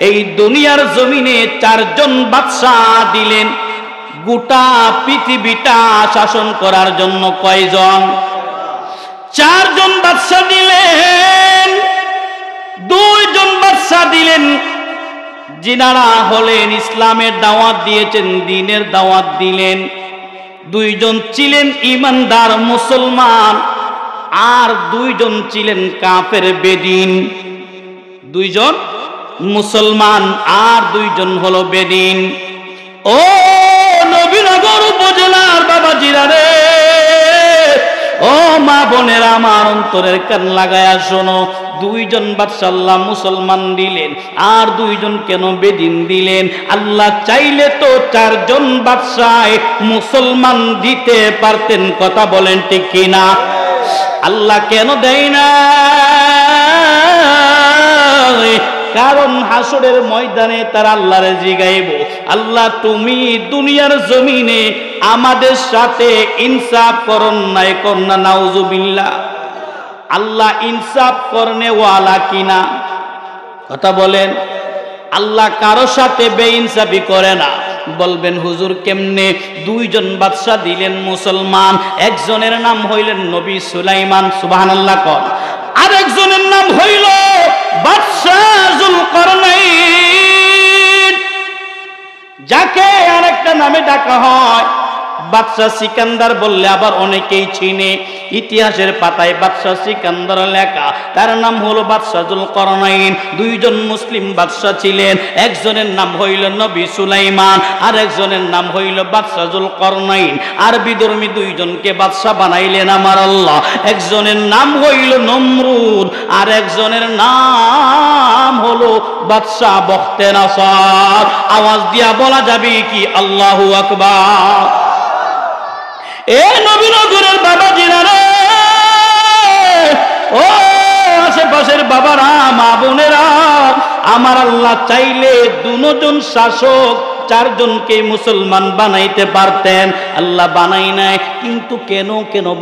এই দুনিয়ার জমিনে চারজন বাদশাহ দিলেন গোটা পৃথিবীটা শাসন করার জন্য। কয়জন? চারজন বাদশাহ দিলেন। দুইজন বাদশাহ দিলেন যিনারা হলেন ইসলামের দাওয়াত দিয়েছেন, দ্বীনের দাওয়াত দিলেন। দুইজন ছিলেন ঈমানদার মুসলমান, আর দুইজন ছিলেন কাফের বেদিন। দুইজন মুসলমান আর দুইজন হলো বেদিন। ও নবীনগর উপজেলার বাবাজিরা রে, ও মা বোনেরা, আমার অন্তরের কান লাগায়া শোনো। দুইজন বাদশাহ আল্লাহ মুসলমান দিলেন, আর দুইজন কেন বেদিন দিলেন? আল্লাহ চাইলে তো চারজন বাদশাহ মুসলমান দিতে পারতেন। কথা বলেন ঠিক কিনা? আল্লাহ কেন দেয় না? কারণ হাসরের ময়দানে তারা আল্লাহরে জিগাইব, আল্লাহ তুমি দুনিয়ার জমিনে আমাদের সাথে ইনসাফ করন নাই? করনা নাউজুবিল্লাহ। আল্লাহ ইনসাফ করনে ওয়ালা কিনা? কথা বলেন। আল্লাহ কারো সাথে বেইনসাফি করে না। বলবেন হুজুর কেমনে? দুইজন বাদশাহ দিলেন মুসলমান, একজনের নাম হইলেন নবী সুলাইমান, সুবহানাল্লাহ কর। আরেকজনের নাম হইল বাদশাহ যুলকারনাইন, যাকে আরেকটা নামে ডাকা হয় বাদশাহ সিকান্দার বললে আবার অনেকেই চিনে। ইতিহাসের পাতায় বাদশাহ সিকান্দার লেখা, তার নাম হলো বাদশাহ যুলকারনাইন। দুইজন মুসলিম বাদশাহ ছিলেন, একজনের নাম হইল নবী সুলাইমান, আর একজনের নাম হইল বাদশাহ যুলকারনাইন। আরবি ধর্মী দুইজনকে বাদশাহ বানাইলেন আমার আল্লাহ। একজনের নাম হইল নমরুদ, আর একজনের নাম হলো বাদশাহ বখতে নাসার। আওয়াজ দিয়া বলা যাবে কি আল্লাহু আকবার? এ নবীনগরের বাবাজিরা রে, ও আশেপাশের বাবারা, মা বোনেরা, আমার আল্লাহ চাইলে দুজন শাসক চারজনকে মুসলমান বানাইতে পারতেন। আল্লাহ বানাই নাই। কিন্তু কেন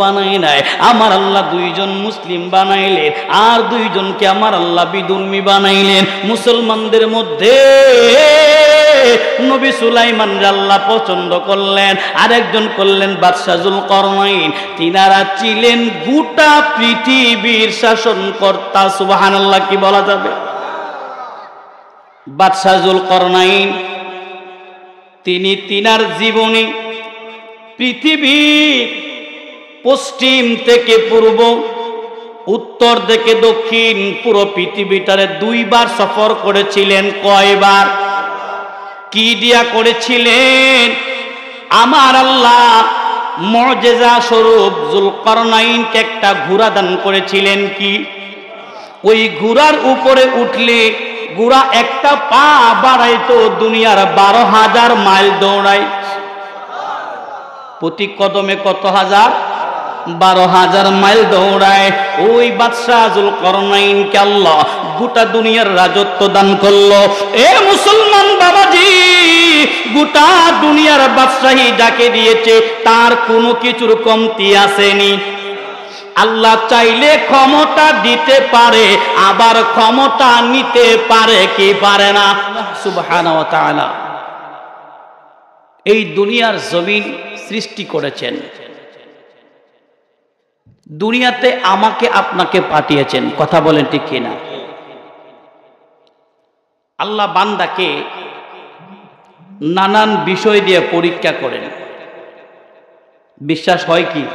বানাই নাই? আমার আল্লাহ দুইজন মুসলিম বানাইলেন, আর দুইজনকে আমার আল্লাহ বিধর্মী বানাইলেন। মুসলমানদের মধ্যে নবী সুলাইমান আল্লাহ পছন্দ করলেন, আরেকজন করলেন বাদশাহ যুলকারনাইন। তিনারা ছিলেন গোটা পৃথিবীর শাসনকর্তা। সুবহানাল্লাহ কি বলা যাবে? বাদশাহ যুলকারনাইন তিনি তিনার জীবনে পৃথিবীর পশ্চিম থেকে পূর্ব, উত্তর থেকে দক্ষিণ, পুরো পৃথিবীটারে দুইবার সফর করেছিলেন। কয়বার? কি দিয়া করেছিলেন? আমার আল্লাহ মুজিজা স্বরূপ যুলকারনাইনকে একটা ঘোড়া দান করেছিলেন। কি? ওই ঘোড়ার উপরে উঠলে ঘোড়া একটা পা বাড়াইতো দুনিয়ার 12,000 মাইল দৌড়ায়। প্রতি কদমে কত হাজার? 12,000 মাইল দৌড়ায়। ওই বাদশাহ যুলকারনাইনকে আল্লাহ গোটা দুনিয়ার রাজত্ব দান করলো। এ মুসলমান বাবাজি, গোটা দুনিয়ার বাদশাহী যাকে দিয়েছে তার কোনো কিছুর কমতি আসেনি। আল্লাহ চাইলে ক্ষমতা দিতে পারে, আবার ক্ষমতা নিতে পারে কি পারে না? সুবহানাহু ওয়া তাআলা এই দুনিয়ার জমিন সৃষ্টি করেছেন, দুনিয়াতে আমাকে আপনাকে পাঠিয়েছেন। কথা বলেন ঠিক কিনা? আল্লাহ বান্দাকে নানান বিষয় দিয়ে পরীক্ষা করেন। বিশ্বাস হয় কি?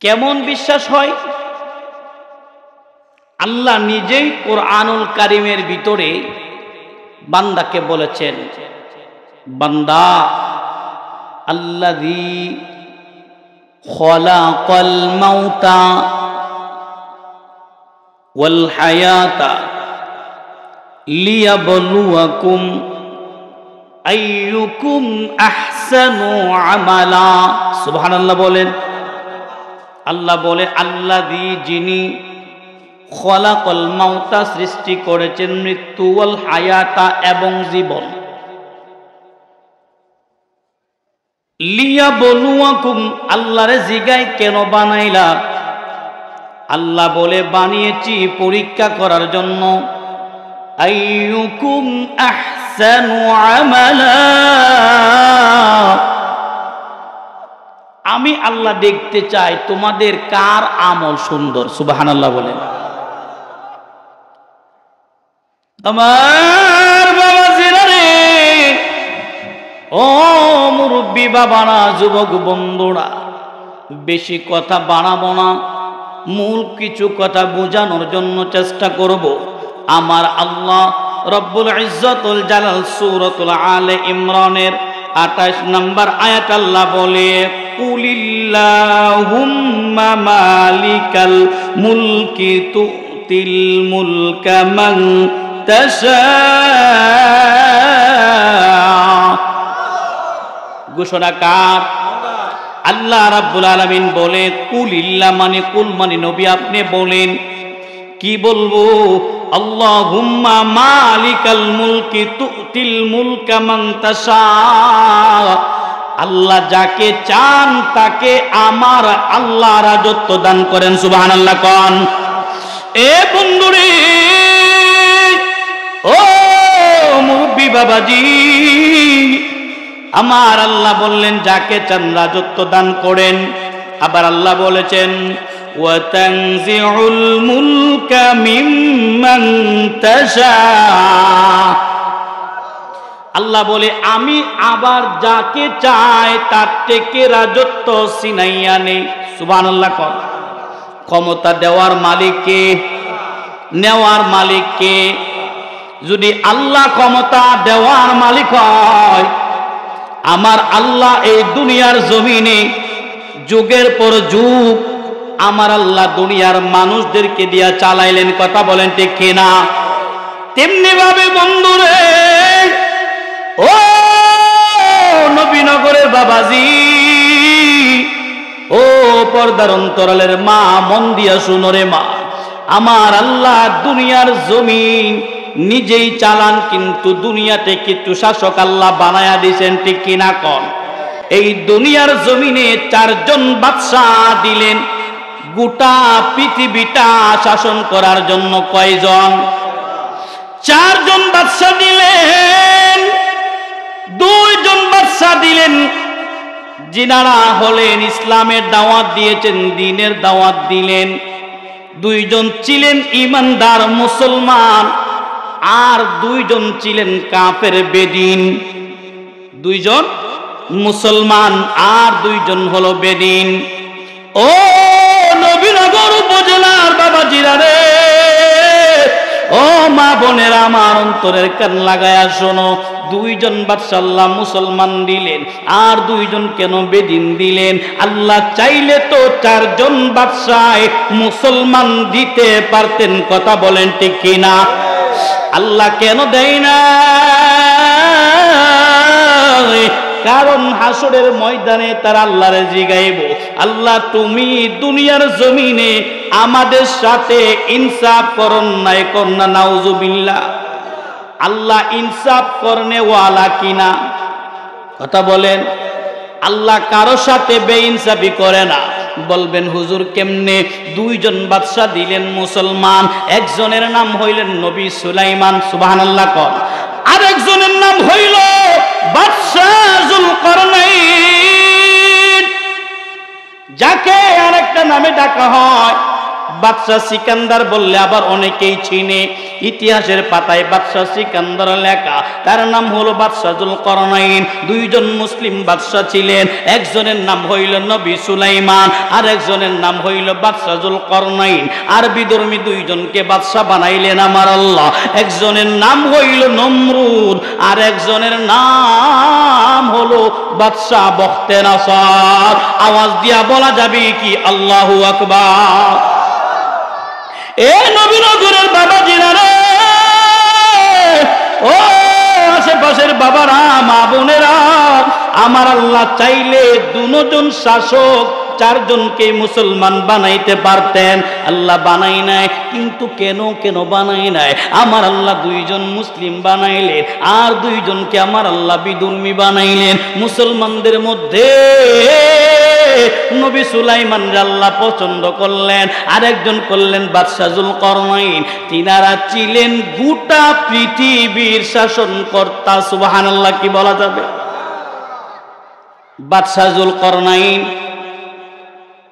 কেমন বিশ্বাস হয়? আল্লাহ নিজেই কোরআনুল কারীমের ভিতরে বান্দাকে বলেছেন, বান্দা আল্লাযী খালাকাল মাউতা ওয়াল হায়াতা লিয়াবলুয়াকুম আইয়ুকুম আহসানু আমালা। সুবহানাল্লাহ বলেন। আল্লাহ বলে আল্লাযী, যিনি খলাকাল মাউতা সৃষ্টি করেছেন মৃত্যু, ওয়াল হায়াতা এবং জীবন, লিয়াবলুয়াকুম আল্লাহরে জিগায় কেন বানাইলা? আল্লাহ বলে বানিয়েছি পরীক্ষা করার জন্য। আইয়ুকুম আহসানু আমালা, আমি আল্লাহ দেখতে চাই তোমাদের কার আমল সুন্দর। সুবহানাল্লাহ বলেন। আমার বাবাজিরা রে, ও মুরব্বী বাবারা, যুবক বন্ধুরা, বেশি কথা বাড়াবো না, মূল কিছু কথা বোঝানোর জন্য চেষ্টা করব। আমার আল্লাহ রব্বুল ইজ্জতুল জালাল সূরাতুল আলে ইমরানের 28 নম্বর আয়াত আল্লাহ বলে, কুলিল্লাহুম্মা মালিকাল মুলকি তুতিল মুলকা মান তাশা। ঘোষণাকার আল্লাহ রাব্বুল আলামিন বলে, কুলিল্লাহ মানে কুল মানে নবী আপনি বলেন। কি বলবো? আল্লাহুম্মা মালিকাল মুলকি তুতিল মুলকা মান তাশা, আল্লাহ যাকে চান তাকে আমার আল্লাহ রাজত্ব দান করেন। সুবহানাল্লাহ কোন। এ বন্ধুরে, ও মুরব্বী বাবাজি, আমার আল্লাহ বললেন যাকে চান রাজত্ব দান করেন। আবার আল্লাহ বলেছেন, ওয়া তানজিউল মুলকা মিম্মান তাশা, আল্লাহ বলে আমি আবার যাকে চাই তার থেকে রাজত্ব ছিনাইয়া নেই। সুবহানাল্লাহ কোন। ক্ষমতা দেওয়ার মালিক কে? নেওয়ার মালিক কে? যদি আল্লাহ ক্ষমতা দেওয়ার মালিক হয়, আমার আল্লাহ এই দুনিয়ার জমিনে যুগের পর যুগ আমার আল্লাহ দুনিয়ার মানুষদেরকে দিয়া চালাইলেন। কথা বলেন ঠিক কিনা? তেমনি ভাবে বন্ধুরে, ও নবীনগরের বাবাজি, ও পর্দার অন্তরালের মা, মন দিয়া শুনো রে মা, আমার আল্লাহ দুনিয়ার জমিন নিজেই চালান, কিন্তু দুনিয়াতে কিছু শাসক আল্লাহ বানায়া দিয়েছেন। ঠিক কিনা কন? এই দুনিয়ার জমিনে 4 জন বাদশাহ দিলেন গোটা পৃথিবীটা শাসন করার জন্য। কয়জন? 4 জন বাদশাহ দিলেন। 2 জন বাদশাহ দিলেন যিনারা হলেন ইসলামের দাওয়াত দিয়েছেন, দ্বীনের দাওয়াত দিলেন। 2 জন ছিলেন ঈমানদার মুসলমান, আর 2 জন ছিলেন কাফের বেদিন। 2 জন মুসলমান আর 2 জন হলো বেদিন। ও নবীনগর উপজেলার বাবাজিরা রে, ও মা বোনেরা, আমার অন্তরের কান লাগায়া শোনো। 2 জন বাদশা আল্লাহ মুসলমান দিলেন, আর 2 জন কেন বেদিন দিলেন? আল্লাহ চাইলে তো 4 জন বাদশাহ মুসলমান দিতে পারতেন। কথা বলেন ঠিক কিনা? আল্লাহ কেন দেয় না? কারণ হাসরের ময়দানে তারা আল্লাহরে জিগাইব, আল্লাহ তুমি দুনিয়ার জমিনে আমাদের সাথে ইনসাফ করন নাই? করনা নাউজুবিল্লাহ। আল্লাহ ইনসাফ করনে ওয়ালা কিনা? কথা বলেন। আল্লাহ কারো সাথে বেইনসাফি করে না। বলবেন হুজুর কেমনে? 2 জন বাদশা দিলেন মুসলমান, একজনের নাম হইলেন নবী সুলাইমান। সুবহানাল্লাহ কোন। আর একজনের নাম হইল বাদশা যুলকারনাইন, যাকে আরেকটা নামে ডাকা হয় বাদশা সিকান্দার বললে আবার অনেকেই চিনে। ইতিহাসের পাতায় বাদশা সিকান্দার লেখা, তার নাম হলো বাদশা যুলকারনাইন। 2 জন মুসলিম বাদশা ছিলেন, একজনের নাম হইল নবী সুলাইমান, আর একজনের নাম হইল বাদশা যুলকারনাইন। আরবি ধর্মী 2 জনকে বাদশা বানাইলেন আমার আল্লাহ। একজনের নাম হইল নমরুদ, আর একজনের নাম হলো বাদশা বখতে নাসার। আওয়াজ দিয়া বলা যাবে কি আল্লাহু আকবার? এ নবীনগরের বাবাজিরা রে, ও আশেপাশের বাবারা, মা বোনেরা, আমার আল্লাহ চাইলে 2 জন শাসক 4 জনকে মুসলমান বানাইতে পারতেন। আল্লাহ বানাই নাই। কিন্তু কেন বানাই নাই? আমার আল্লাহ 2 জন মুসলিম বানাইলেন, আর 2 জনকে আমার আল্লাহ বিধর্মী বানাইলেন। মুসলমানদের মধ্যে নবী সুলাইমান আল্লাহ পছন্দ করলেন, আরেকজন করলেন বাদশা যুলকরনাইন। তিনারা ছিলেন গোটা পৃথিবীর শাসনকর্তা। সুবহানাল্লাহ কি বলা যাবে? বাদশা যুলকরনাইন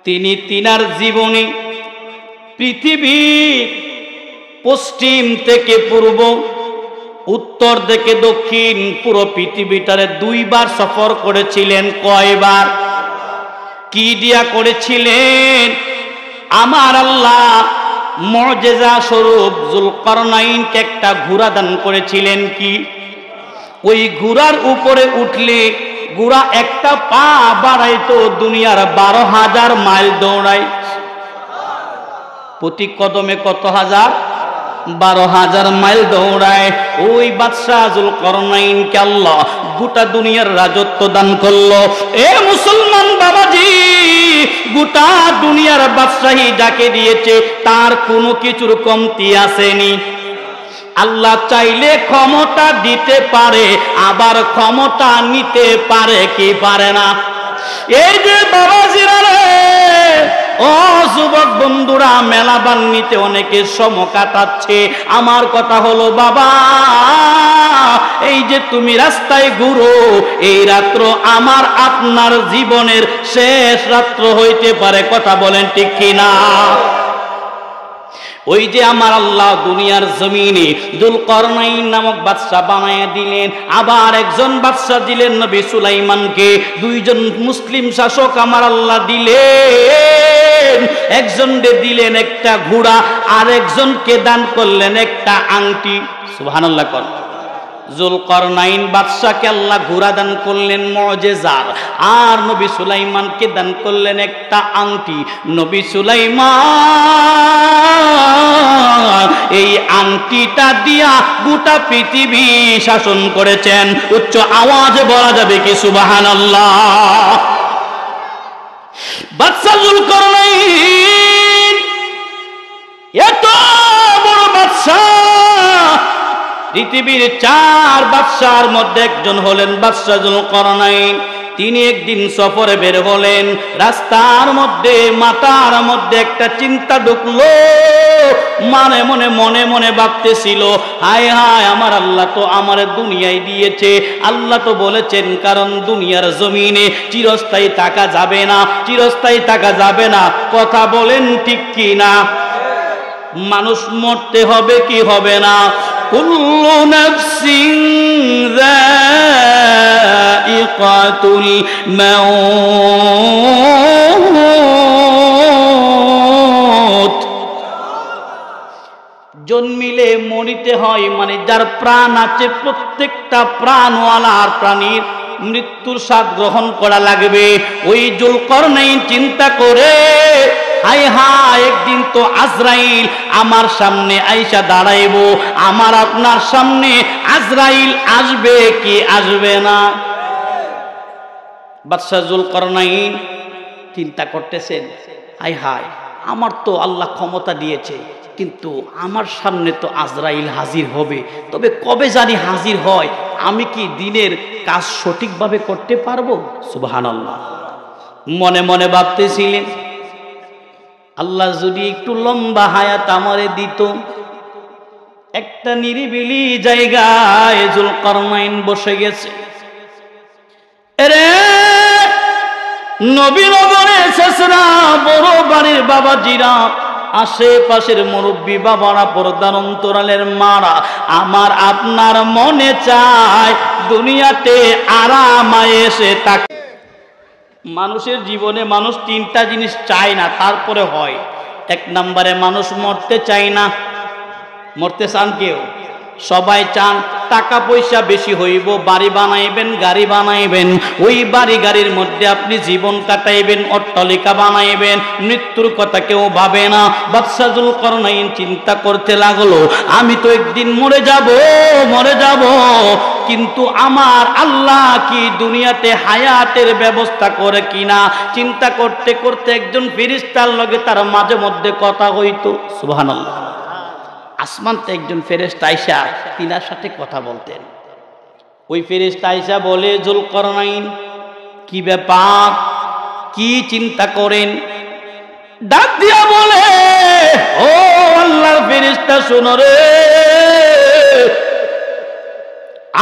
তিনি তিনার জীবনে পৃথিবীর পশ্চিম থেকে পূর্ব, উত্তর থেকে দক্ষিণ পুরো পৃথিবীটারে 2 বার সফর করেছিলেন। কয়বার? কি দিয়া করেছিলেন? আমার আল্লাহ মুজিজা স্বরূপ যুলকরনাইনকে একটা ঘোড়া দান করেছিলেন। কি? ওই ঘোড়ার উপরে উঠলে ঘোড়া একটা পা বাড়াইতো দুনিয়ার 12,000 মাইল দৌড়ায়। প্রতি কদমে কত হাজার? 12,000 মাইল দৌড়ায়। ওই বাদশা যুলকরনাইনকে আল্লাহ গোটা দুনিয়ার রাজত্ব দান করলো। এ মুসলমান বাবাজি, গোটা দুনিয়ার বাদশাহী যাকে দিয়েছে তার কোনো কিছুর কমতি আসেনি। আল্লাহ চাইলে ক্ষমতা দিতে পারে, আবার ক্ষমতা নিতে পারে কি পারে না? এই যে বাবাজিরা রে, ও যুবক বন্ধুরা, মেলা বান্নিতে অনেকে সময় কাটাচ্ছে। আমার কথা হলো বাবা, এই যে তুমি রাস্তায় ঘুরো, এই রাত্র আমার আপনার জীবনের শেষ রাত্র হইতে পারে। কথা বলেন ঠিক কিনা? ওই যে আমার আল্লাহ দুনিয়ার জমিনে যুলকরনাইন নামক বাদশা বানায় দিলেন, আবার একজন বাদশা দিলেন নবী সুলাইমানকে। 2 জন মুসলিম শাসক আমার আল্লাহ দিলেন। একজনকে দিলেন একটা ঘোড়া, আর একজনকে দান করলেন একটা আংটি। সুবহানাল্লাহ কর। যুলকরনাইন বাদশাকে আল্লাহ ঘোড়া দান করলেন মুজিজার, আর নবী সুলাইমানকে দান করলেন একটা আংটি। নবী সুলাইমান এই আংটিটা দিয়া গোটা পৃথিবী শাসন করেছেন। উচ্চ আওয়াজে বলা যাবে কি সুবহানাল্লাহ? বাদশা যুলকরনাইন এত বড় বাদশা, পৃথিবীর 4 বাদশার মধ্যে একজন হলেন বাদশা যুলকরনাইন। তিনি একদিন সফরে বের হলেন, রাস্তার মধ্যে মাথার মধ্যে একটা চিন্তা ঢুকলো। মনে মনে ভাবতেছিল, হায় হায়, আমার আল্লাহ তো আমার দুনিয়ায় দিয়েছে। আল্লাহ তো বলেছেন, কারণ দুনিয়ার জমিনে চিরস্থায়ী থাকা যাবে না, চিরস্থায়ী থাকা যাবে না। কথা বলেন ঠিক কি না? মানুষ মরতে হবে কি হবে না? কুল্লু নাফসিন যায়িকাতুল মাউত। জন্মিলে মরিতে হয়, মানে যার প্রাণ আছে প্রত্যেকটা প্রাণওয়ালার প্রাণীর মৃত্যুর স্বাদ গ্রহণ করা লাগবে। ওই যুলকরনাইন চিন্তা করে, হায় হায়, একদিন তো আজরাইল আমার সামনে আইসা দাঁড়াইবো। আমার আপনার সামনে আজরাইল আসবে কি আসবে না? বাদশা যুলকরনাইন চিন্তা করতেছেন, হায় হায়, আমার তো আল্লাহ ক্ষমতা দিয়েছে, কিন্তু আমার সামনে তো আজরাইল হাজির হবে। তবে কবে জানি হাজির হয়, আমি কি দিনের কাজ সঠিকভাবে করতে পারবো? সুবহানাল্লাহ। মনে মনে ভাবতেছিলেন, আল্লাহ যদি একটু লম্বা হায়াত আমারে দিত, একটা নিরিবিলি জায়গায় যুলকরনাইন বসে গেছে। এরে নবীনগরে শেষরা, বড় বাড়ির বাবাজিরা, আশেপাশের মুরব্বী বাবারা, পর্দার অন্তরালের মারা, আমার আপনার মনে চায় দুনিয়াতে আরামায় এসে তাকে। মানুষের জীবনে মানুষ 3টা জিনিস চায় না, তারপরে হয়। 1 নম্বরে মানুষ মরতে চায় না। মরতে চান কেউ? সবাই চান টাকা পয়সা বেশি হইব, বাড়ি বানাইবেন, গাড়ি বানাইবেন, ওই বাড়ি গাড়ির মধ্যে আপনি জীবন কাটাইবেন, অট্টালিকা বানাইবেন। মৃত্যুর কথা কেউ ভাবে না। বাদশা যুলকরনাইন চিন্তা করতে লাগলো, আমি তো একদিন মরে যাব, কিন্তু আমার আল্লাহ কি দুনিয়াতে হায়াতের ব্যবস্থা করে কিনা। চিন্তা করতে করতে একজন ফেরেশতার লগে তার মাঝে মধ্যে কথা হইতো। সুবহানাল্লাহ। আসমানতে একজন ফেরেশতা আইসা তিনার সাথে কথা বলতেন। ওই ফেরেশতা আইসা বলে, যুলকরনাইন কি ব্যাপার, কি চিন্তা করেন? ডাক দিয়া বলে, ও আল্লাহর ফেরেশতা শোনো রে,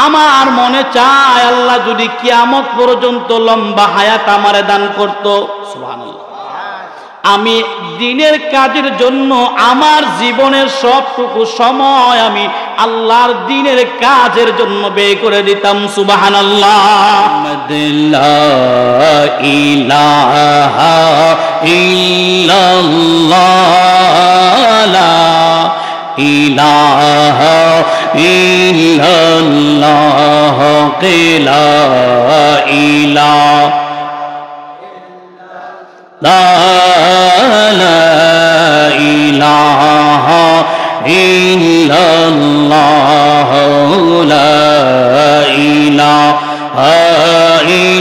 আমার মনে চায় আল্লাহ যদি কিয়ামত পর্যন্ত লম্বা হায়াত আমারে দান করত, সুবহানাল্লাহ, আমি দ্বীনের কাজের জন্য আমার জীবনের সবটুকু সময় আমি আল্লাহর দ্বীনের কাজের জন্য ব্যয় করে দিতাম। সুবহানাল্লাহ। লা ইলাহা ইল্লাল্লাহ, লা ইলাহা ইল্লাল্লাহ, লা ইলাহা লা ইলাহা ইল্লাল্লাহ, লা ইলাহা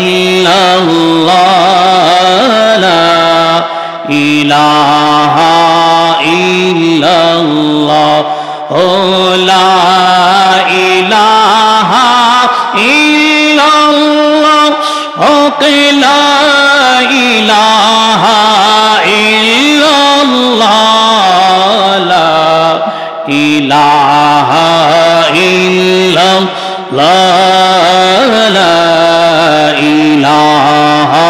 ইল্লাল্লাহ, লা ইলাহা ইল্লাল্লাহ, লা ইলাহা ইল্লাল্লাহ, লা ইলাহা ইল্লাল্লাহ, লা ইলাহা ইল্লাল্লাহ, লা ইলাহা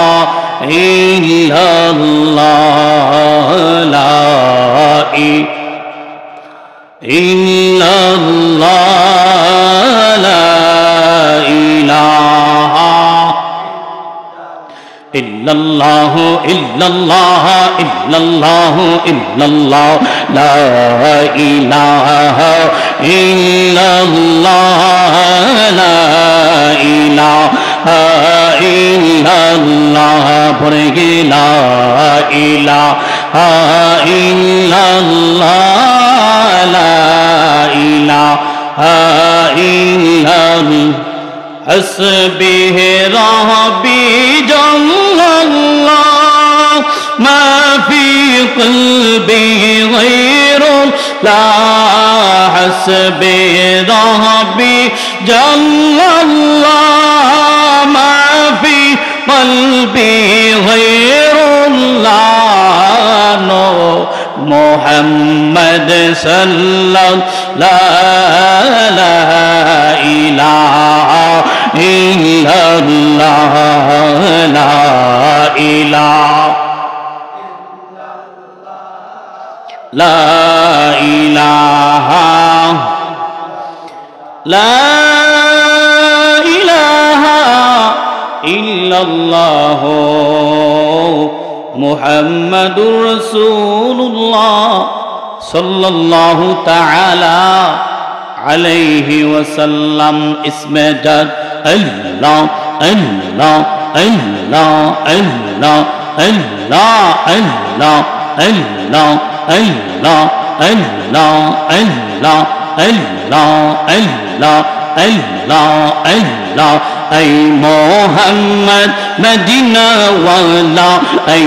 ইল্লাল্লাহ, লা ইল্লাল্লাহ, লা ইলাহা ইল্লাল্লাহ, ইল্লাল্লাহ, ইল্লাল্লাহ, ইল্লাল্লাহ, লা ইলাহা ইল্লাল্লাহ, লা ইলাহা ইল্লাল্লাহ, পড়ে গেলা ইলাহা ইল্লাল্লাহ, লা ইলাহা ইল্লাল্লাহ, حسبه ربي جل الله ما في قلبي غير الله، حسبي ربي جل الله ما في قلبي غير الله، محمد صلى الله، لا إله إلا الله، لا إله لا إله لا إله إلا الله محمد رسول الله صلى الله تعالى عليه وسلم. اسم جد الله الله الله الله الله الله الله الله الله الله الله الله الله الله اي محمد مدینہ والا اے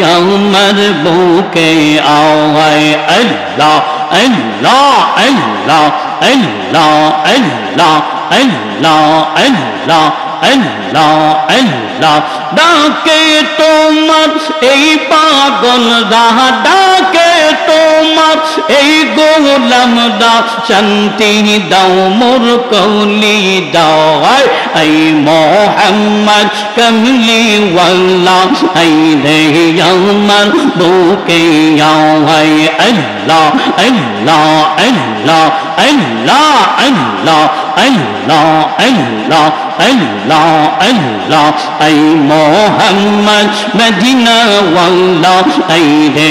یوم بوکے آئے اللہ اللہ اللہ اللہ اللہ اللہ اللہ اللہ اللہ ডাকে তোমার এই পাগল দা, ডাকে তোমার এই গোলাম দা, শান্তি দাও মোর কওলি দাও, এই মোহাম্মদ কমলি ওয়াল্লা এই রে আমার বুকে আও, আল্লাহ Allah Allah Allah Allah Allah Allah Allah আল্লাহ এই মোহাম্মদ মদিনা ওয়াল্লা এই রে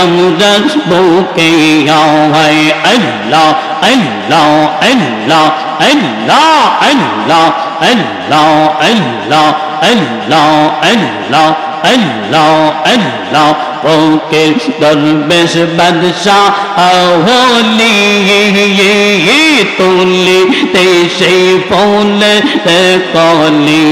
আমরা বুকে আও, আল্লাহ Allah Allah Allah Allah Allah Allah Allah Allah Allah আল্লাহ ওকে দরবেশ বাদশাহ হলি তুলি তে সেই ফুল কলি,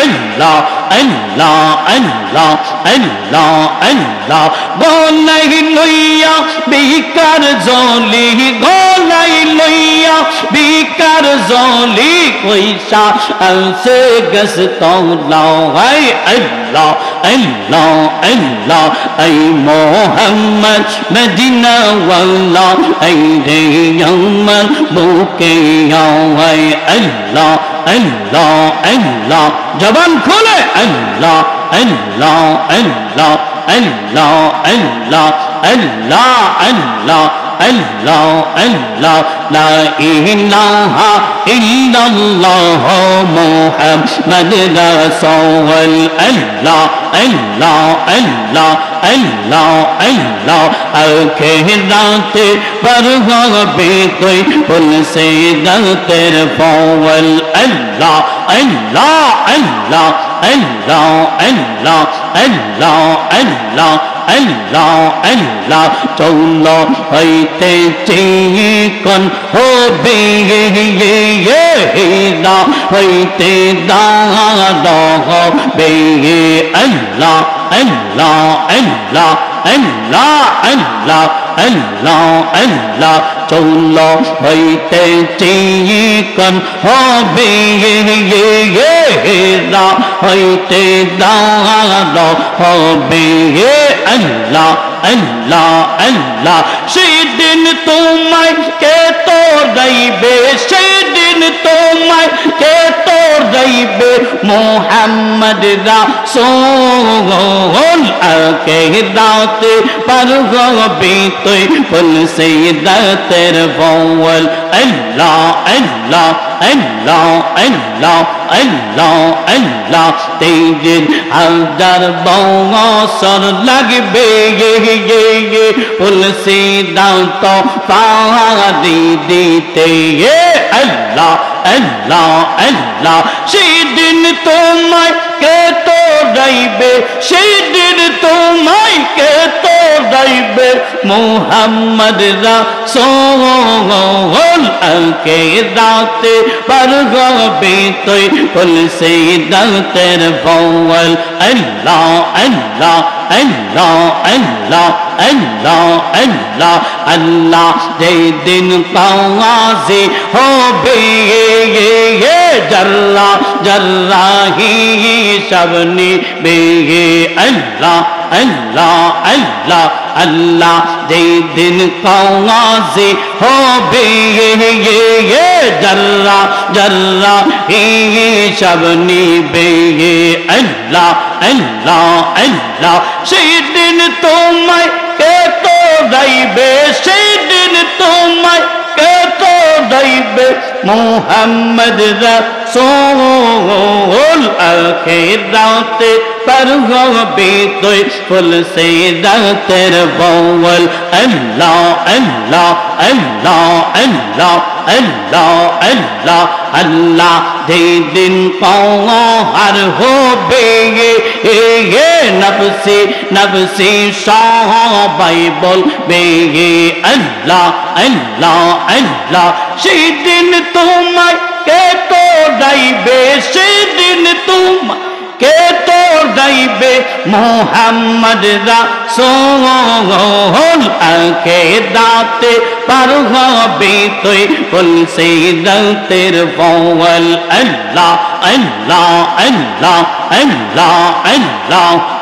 আল্লাহ আল্লাহ আল্লাহ আল্লাহ আল্লাহ গলাই লইয়া বিকার জলি, গলাই লইয়া বিকার জলি কইসা আলসে গস তৌলাও হাই আল্লাহ আল্লাহ আল্লাহ আই মোহাম্মদ মদিনা ওয়াল্লাহ আই রে আমার বুকে আও হাই আল্লাহ আল্লাহ আল্লাহ জবান খুলে আল্লাহ Allah Allah Allah Allah Allah Allah Allah আল্লাহ লা ইলাহা ইল্লাল্লাহ মুহাম্মাদ রাসূল আল্লাহ আল্লাহ আল্লাহ আল্লাহ আল্লাহ আখিরাতে পরগবে কই ফুল সে দতের ফওল আল্লাহ Allah Allah Allah Allah Allah Allah Allah আল্লাহ চৌল হইতে চিকন হবে হেরা হইতে দাদ হবে আল্লাহ Allah Allah Allah Allah Allah আল্লাহ চৌল হইতে চিকন হবে হেরা হইতে দাদ হবে আল্লাহ আল্লাহ আল্লাহ সেদিন তোমায় কে তোরাইবে সেদিন তোমায় কে তোরাইবে মুহাম্মদ রাসূল আখিরাতে পারগবে তুই ফুল সাইয়্যিদাতের ফওল আল্লাহ আল্লাহ আল্লাহ আল্লাহ আল্লাহ আল্লাহ তেজিন হাজার বছর লাগবে ফুল সিদ্ধান্ত পাহাড়ি দিতে আল্লাহ আল্লাহ আল্লাহ সেদিন তোমায় কে তোরাইবে সেদিন তোমায় কে তোরাইবে মুহাম্মদ রাসূল আখিরাতে পারগবে তুই ফুল সিদ্ধাতের ফওল আল্লাহ Allah Allah Allah Allah Allah আল্লাহ যেদিন কাওয়াজে হবে জর্রা জর্রা হিসাব নিবে আল্লাহ আল্লাহ আল্লাহ আল্লাহ যেদিন কাওয়াজে হবে জর্রা জর্রা হিসাব নিবে আল্লাহ আল্লাহ আল্লাহ সেদিন তোমায় কে তোরাইবে সেদিন তোমায় কে তোরাইবে মুহাম্মদ রাসূল আখিরাতে পারগবে তুই ফুল সিদ্ধাতের ফওল আল্লাহ Allah Allah Allah Allah Allah আল্লাহ যেদিন পাওয়ার হবে নফসি নফসি সবাই বলবে আল্লাহ আল্লাহ আল্লাহ সেদিন তোমায় কে তোরাইবে সেদিন তোমায় কে তোরাইবে মুহাম্মদ রাসূল আখিরাতে পারগবে তুই ফুল সিদ্ধাতের ফওল আল্লাহ আল্লাহ আল্লাহ আল্লাহ আল্লাহ